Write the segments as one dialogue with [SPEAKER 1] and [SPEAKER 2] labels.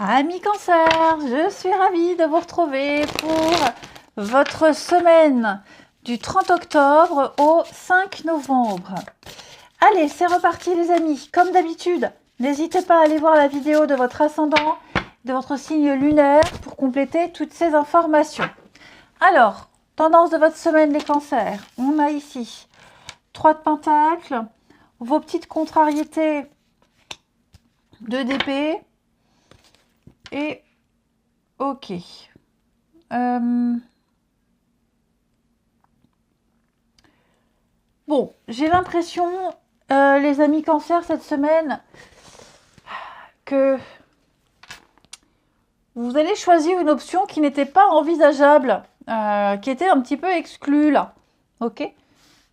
[SPEAKER 1] Amis Cancer, je suis ravie de vous retrouver pour votre semaine du 30 octobre au 5 novembre. Allez, c'est reparti les amis, comme d'habitude. N'hésitez pas à aller voir la vidéo de votre ascendant, de votre signe lunaire pour compléter toutes ces informations. Alors, tendance de votre semaine les cancers. On a ici 3 de pentacles, vos petites contrariétés de d'épée. Et ok. Bon, j'ai l'impression, les amis cancer, cette semaine, que vous allez choisir une option qui n'était pas envisageable, qui était un petit peu exclue là. Ok.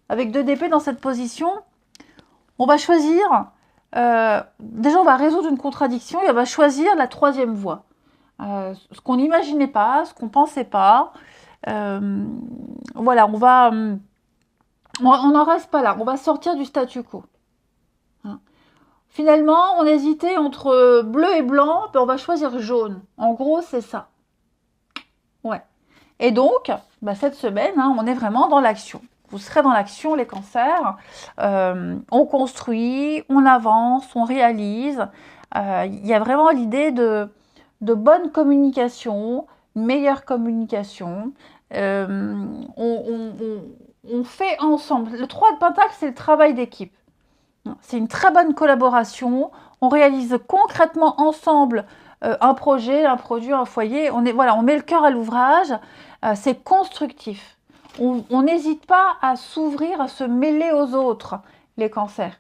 [SPEAKER 1] Avec 2 d'épée dans cette position, on va choisir. Déjà, on va résoudre une contradiction et on va choisir la 3e voie. Ce qu'on n'imaginait pas, ce qu'on ne pensait pas. Voilà, on n'en reste pas là. On va sortir du statu quo. Hein. Finalement, on hésitait entre bleu et blanc, puis on va choisir jaune. En gros, c'est ça. Ouais. Et donc, cette semaine, on est vraiment dans l'action. Vous serez dans l'action, les cancers. On construit, on avance, on réalise. Il y a vraiment l'idée de bonne communication, meilleure communication. On fait ensemble. Le 3 de Pentacle, c'est le travail d'équipe. C'est une très bonne collaboration. On réalise concrètement ensemble un projet, un produit, un foyer. On met le cœur à l'ouvrage. C'est constructif. On n'hésite pas à s'ouvrir, à se mêler aux autres, les cancers.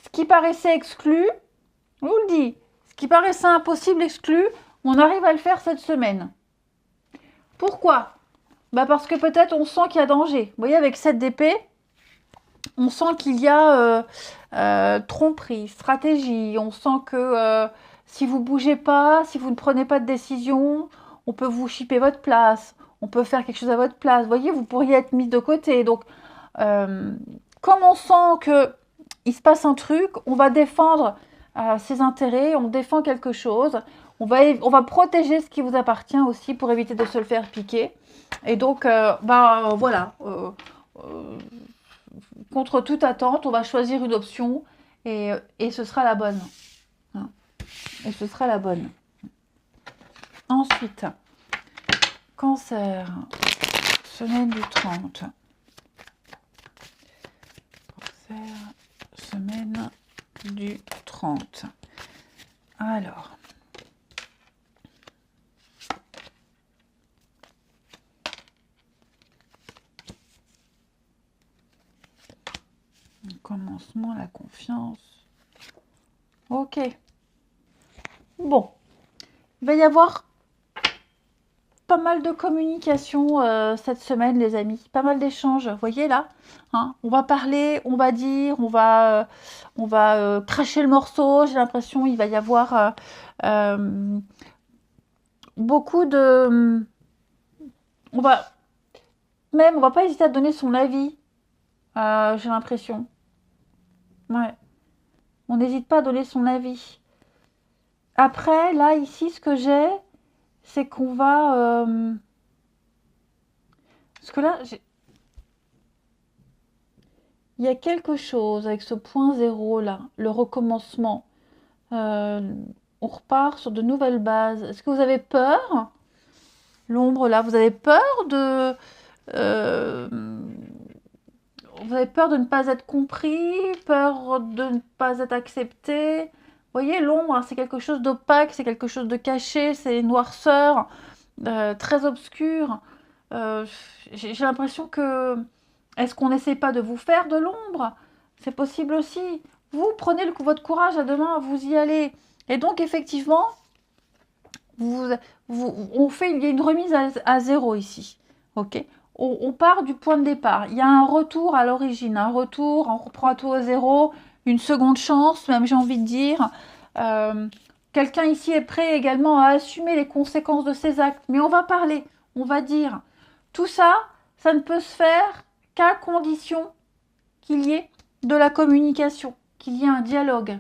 [SPEAKER 1] Ce qui paraissait exclu, je vous le dis, ce qui paraissait impossible, exclu, on arrive à le faire cette semaine. Pourquoi ? Parce que peut-être on sent qu'il y a danger. Vous voyez, avec cette d'épée, on sent qu'il y a tromperie, stratégie. On sent que si vous ne bougez pas, si vous ne prenez pas de décision, on peut vous chipper votre place. On peut faire quelque chose à votre place. Vous voyez, vous pourriez être mis de côté. Donc, comme on sent qu'il se passe un truc, on va défendre ses intérêts, on défend quelque chose. On va protéger ce qui vous appartient aussi pour éviter de se le faire piquer. Et donc, voilà. Contre toute attente, on va choisir une option et ce sera la bonne. Et ce sera la bonne. Ensuite, Cancer, semaine du 30. Cancer, semaine du 30. Alors. Commencement, la confiance. Ok. Bon. Il va y avoir pas mal de communication cette semaine, les amis. Pas mal d'échanges. Vous voyez là, on va parler, on va dire, on va cracher le morceau. J'ai l'impression il va y avoir beaucoup de... On va pas hésiter à donner son avis. J'ai l'impression. Ouais. On n'hésite pas à donner son avis. Après, là, ici, ce que j'ai, c'est qu'on va... Parce que là, il y a quelque chose avec ce point zéro, là, le recommencement. On repart sur de nouvelles bases. Est-ce que vous avez peur ? L'ombre, là, vous avez peur de... Vous avez peur de ne pas être compris, peur de ne pas être accepté. Vous voyez, l'ombre, c'est quelque chose d'opaque, c'est quelque chose de caché, c'est une noirceur très obscure. J'ai l'impression que... Est-ce qu'on n'essaie pas de vous faire de l'ombre ? C'est possible aussi. Vous prenez votre courage à deux mains, vous y allez. Et donc, effectivement, il y a une remise à zéro ici. Ok ? On part du point de départ. Il y a un retour à l'origine, on reprend tout à zéro, une seconde chance, même j'ai envie de dire. Quelqu'un ici est prêt également à assumer les conséquences de ses actes. Mais on va parler, on va dire. Tout ça, ça ne peut se faire qu'à condition qu'il y ait de la communication, qu'il y ait un dialogue.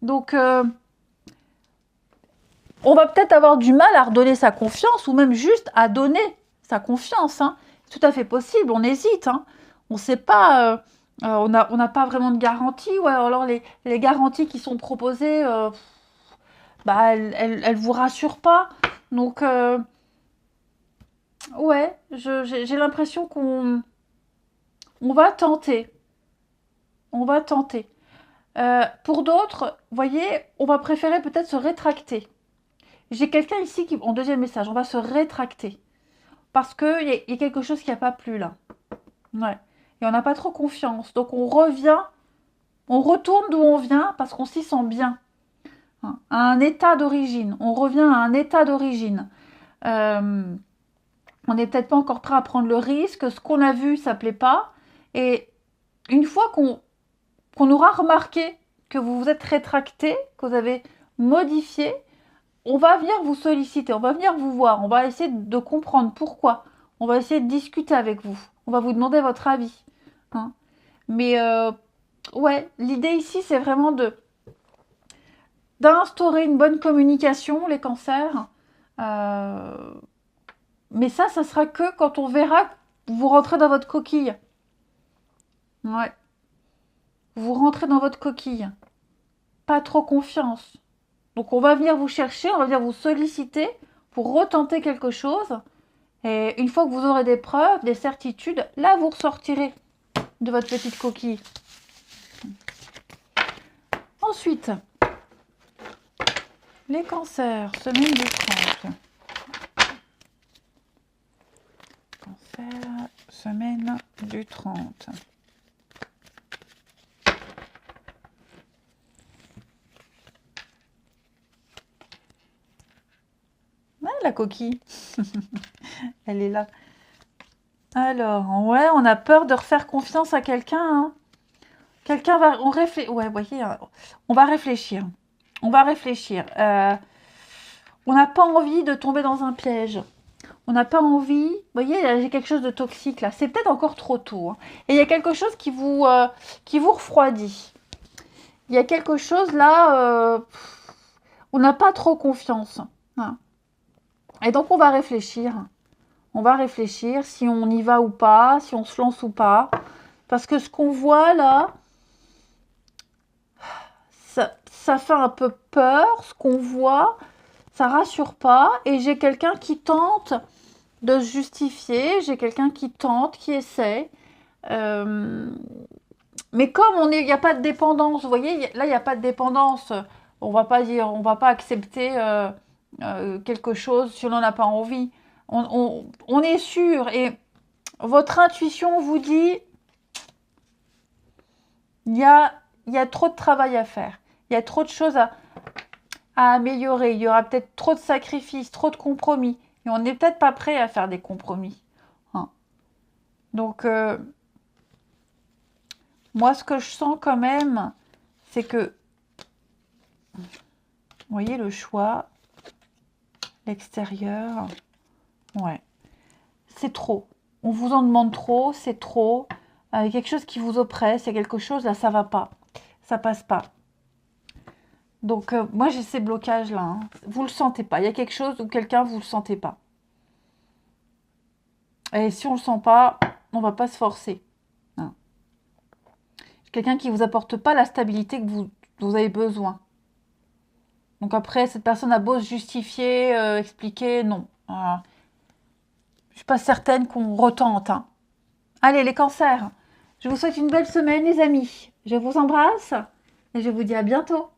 [SPEAKER 1] Donc, on va peut-être avoir du mal à redonner sa confiance ou même juste à donner sa confiance. Hein. C'est tout à fait possible, on hésite. Hein. On ne sait pas, on n'a pas vraiment de garantie. Ou alors les garanties qui sont proposées, bah, elles vous rassurent pas. Donc, ouais, j'ai l'impression qu'on va tenter. On va tenter. Pour d'autres, vous voyez, on va préférer peut-être se rétracter. J'ai quelqu'un ici qui, en deuxième message, on va se rétracter. Parce qu'il y a quelque chose qui n'a pas plu là. Ouais. Et on n'a pas trop confiance. Donc on revient, on retourne d'où on vient parce qu'on s'y sent bien. Hein, à un état d'origine. On revient à un état d'origine. On n'est peut-être pas encore prêt à prendre le risque. Ce qu'on a vu, ça ne plaît pas. Et une fois qu'on aura remarqué que vous vous êtes rétracté, que vous avez modifié, on va venir vous solliciter, on va venir vous voir, on va essayer de comprendre pourquoi. On va essayer de discuter avec vous. On va vous demander votre avis. Hein. Mais ouais, l'idée ici, c'est vraiment d'instaurer une bonne communication, les cancers. Mais ça sera que quand on verra que vous rentrez dans votre coquille. Ouais. Vous rentrez dans votre coquille. Pas trop confiance. Donc on va venir vous chercher, on va venir vous solliciter pour retenter quelque chose. Et une fois que vous aurez des preuves, des certitudes, là vous ressortirez de votre petite coquille. Ensuite, les cancers, semaine du 30. Cancer, semaine du 30. Ah, la coquille. Elle est là. Alors, ouais, on a peur de refaire confiance à quelqu'un. Hein. Quelqu'un va... Ouais, voyez, on va réfléchir. On va réfléchir. On n'a pas envie de tomber dans un piège. On n'a pas envie... Vous voyez, j'ai quelque chose de toxique là. C'est peut-être encore trop tôt. Hein. Et il y a quelque chose qui vous refroidit. Il y a quelque chose là... on n'a pas trop confiance. Hein. Et donc, on va réfléchir. On va réfléchir si on y va ou pas, si on se lance ou pas. Parce que ce qu'on voit là, ça fait un peu peur. Ce qu'on voit, ça rassure pas. Et j'ai quelqu'un qui tente de se justifier. J'ai quelqu'un qui tente, qui essaie. Mais comme il n'y a pas de dépendance, vous voyez, là, il n'y a pas de dépendance. On va pas dire, on va pas accepter quelque chose si on n'en a pas envie. On est sûr et votre intuition vous dit il y a trop de travail à faire. Il y a trop de choses à améliorer. Il y aura peut-être trop de sacrifices, trop de compromis. Et on n'est peut-être pas prêt à faire des compromis. Hein. Donc, moi, ce que je sens quand même, c'est que, vous voyez, le choix, l'extérieur, ouais, c'est trop. On vous en demande trop, c'est trop. Il y a quelque chose qui vous oppresse, il y a quelque chose, là, ça va pas. Ça passe pas. Donc, moi, j'ai ces blocages-là. Hein. Vous le sentez pas. Il y a quelque chose ou quelqu'un, vous le sentez pas. Et si on le sent pas, on va pas se forcer. Hein. Quelqu'un qui vous apporte pas la stabilité que vous avez besoin. Donc après, cette personne a beau se justifier, expliquer, non. Je suis pas certaine qu'on retente. Hein. Allez, les cancers. Je vous souhaite une belle semaine, les amis. Je vous embrasse et je vous dis à bientôt.